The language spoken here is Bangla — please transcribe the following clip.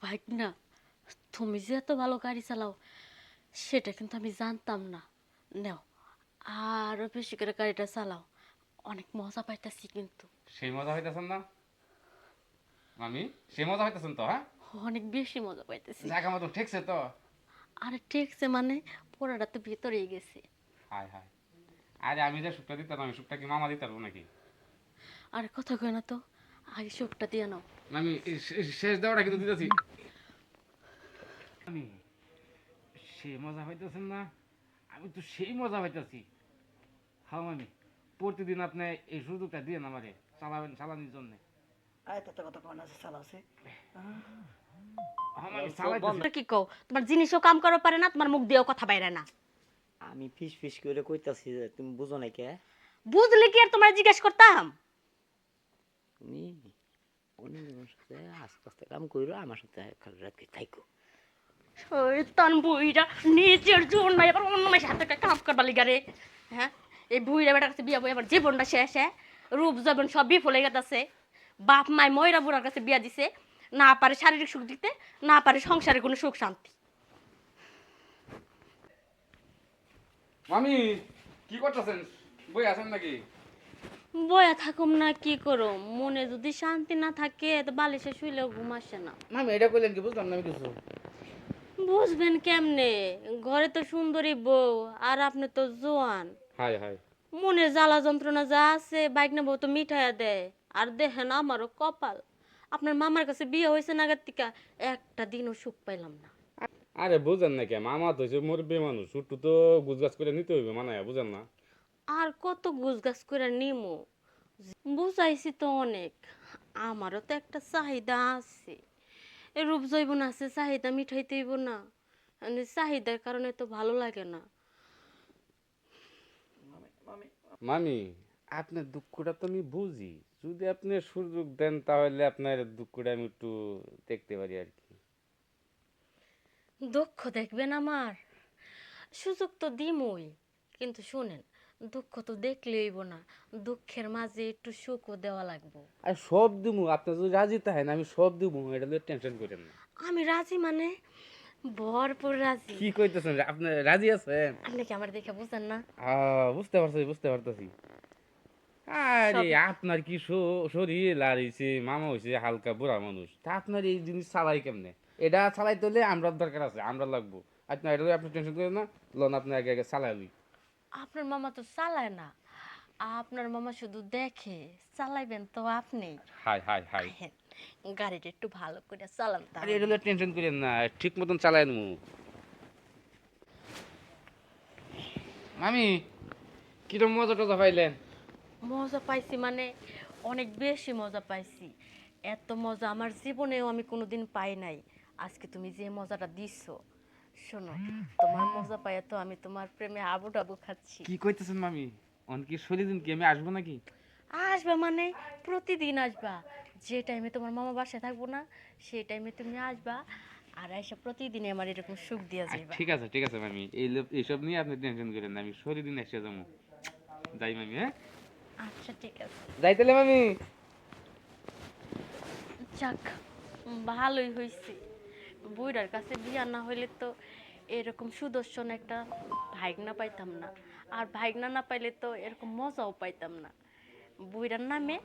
বাইক না, তুমি যে এত ভালো গাড়ি চালাও সেটা কিন্তু আমি জানতাম না। নেও, আরো বেশি করে গাড়িটা চালাও, অনেক মজা পাইতেছি কিন্তু। সেই মজা হইতেছেন না মামি? সেই মজা হইতেছেন তো? হ্যাঁ, অনেক বেশি মজা পাইতেছি। জায়গা মতো ঠেকছে তো? আরে ঠিকছে মানে, পোড়াটা তো ভিতরেই গেছে। হায় হায়, আরে আমি যে সুখটা দিতাম, আমি সুখটা কি মামা দিতে পারবো নাকি? আরে কথা কয় না তো, আগে সুখটা দিয়ে নাও। মামি, এই শেষ দেওয়াটা কিন্তু দিতেছি আমি। সে মজা পাইতেছেন না? আমি তো সেই মজা পাইতেছি। হ্যাঁ মামি, প্রতিদিন আপনি এই সুযোগটা দিয়ে আমারে চালাবেন, চালানোর জন্য। আয় তত কথা কোন আছে চালাছে। হ্যাঁ মামি, চোখ বন্ধ। চালাইতেছি। কি কও, তোমার জিনিসও কাম করো পারে না, তোমার মুখ দিয়েও কথা বাইরে না। আমি ফিস ফিস করে কইতাছি যে তুমি বুঝো নাই কে? বুঝলে কি আর তোমার জিজ্ঞেস করতাম? তুমি অন্যজনের সাথে আস্তে আস্তে কাম কইরো, আমার সাথে খালি রাত থাইকো। শয়তান বুইরা, নিজের জীবন নাই আবার অন্য মেয়ের হাতে কাম করবার লিগারে। হ্যাঁ, এই বুইরা বেটার কাছে বিয়া বই আবার জীবনটা শেষ। হ্যাঁ, রূপ যৌবন সব বিফলে গেছে। বাপ মায় ময়রা বুড়ার কাছে বিয়া দিছে, না পারে শারীরিক সুখ দিতে, না পারে সংসারে কোনো সুখ শান্তি। মামি, কি করতেছেন? বই আছেন নাকি? বয়া থাকুম না কি করো, মনে যদি শান্তি না থাকে তো বালিশে শুইলেও ঘুম আসে না। মামি, এটা কইলেন কি? বুঝলাম না আমি কিছু। বুঝবেন কেমনে, ঘরে তো সুন্দরী বউ আর আপনি তো জোয়ান। হায় হায়। মনে জ্বালা যন্ত্রণা যা আছে বাইক না বউ তো মিঠাইয়া দেয়। আর দেখেন আমারও কপাল, আপনার মামার কাছে বিয়ে হয়েছে নাগাদ থেকে একটা দিনও সুখ পাইলাম না। আরে বুঝেন না কে, মামা তো হইছে মুরব্বী মানুষ, একটু তো গুজগাছ করে নিতে হইবে, মানায়া, বুঝেন না? আর কত গুছগাছ করে নিমু, বুঝাইছি তো অনেক। আমারও তো একটা চাহিদা আছে, এ রূপ জৈবন আছে, চাহিদা মিঠাইতে হইব না। মানে চাহিদার কারণে তো ভালো লাগে না। মামি, আপনার দুঃখটা তো আমি বুঝি। যদি আপনি সুযোগ দেন তাহলে আপনার দুঃখটা আমি একটু দেখতে পারি আর কি। দুঃখ দেখবেন আমার, সুযোগ তো দিমই, কিন্তু শুনেন, দুঃখ তো দেখলে হইব না, দুঃখের মাঝে একটু সুখও দেওয়া লাগবে। আর সব দিমু, আপনি যদি রাজি থাকেন আমি সব দিমু, এটা নিয়ে টেনশন করেন না। আমি রাজি মানে ভরপুর রাজি। কি কইতেছেন? আপনি রাজি আছেন? আপনি কি আমার দেখে বুঝেন না? বুঝতে পারছি, বুঝতে পারতেছি। আরে সব আপনার কি শরীর আর হইছে, মামা হইছে হালকা বুড়া মানুষ, তা আপনার এই জিনিস চালাই কেমনে? এটা চালাইতে হলে আমরা দরকার আছে, আমরা লাগবো। আপনার এটা আপনি টেনশন করেন না। লোন আপনি আগে আগে চালাই লই। আপনার মামা তো চালায় না, আপনার মামা শুধু দেখে, চালাইবেন তো আপনি। High high high. আহেন, গাড়িটা একটু ভালো করে চালান আরে এটা তাহলে। টেনশন করেন না, ঠিক মতন চালাই নেবো। মামি, কিরম মজা টজা পাইলেন? মজা পাইছি মানে অনেক বেশি মজা পাইছি। এত মজা আমার জীবনেও আমি কোনোদিন পাই নাই। আজকে তুমি যে মজাটা দিছো, শোনো, তোমার মজা পাইয়া তো আমি তোমার প্রেমে আবু ডাবু খাচ্ছি। কি কইতেছেন মামি? অনকি শরীর কি আমি আসবো নাকি? আসবা মানে প্রতিদিন আসবা। যে টাইমে তোমার মামা বাসায় থাকবো না, সেই টাইমে তুমি আসবা, আর এসে প্রতিদিনই আমার এরকম সুখ দিয়া যাইবা। ঠিক আছে মামি, এইসব নিয়ে আপনি টেনশন করেন না, আমি শরীর দিন এসে যাবো। যাই মামি, হ্যাঁ? আচ্ছা ঠিক আছে। যাইতেলে মামি। যাক, ভালোই হয়েছে। বুইড়ার কাছে বিয়া না হইলে তো এরকম সুদর্শন একটা ভাইগনা পাইতাম না, আর ভাইগনা না পাইলে তো এরকম মজাও পাইতাম না। বুইড়ার নামে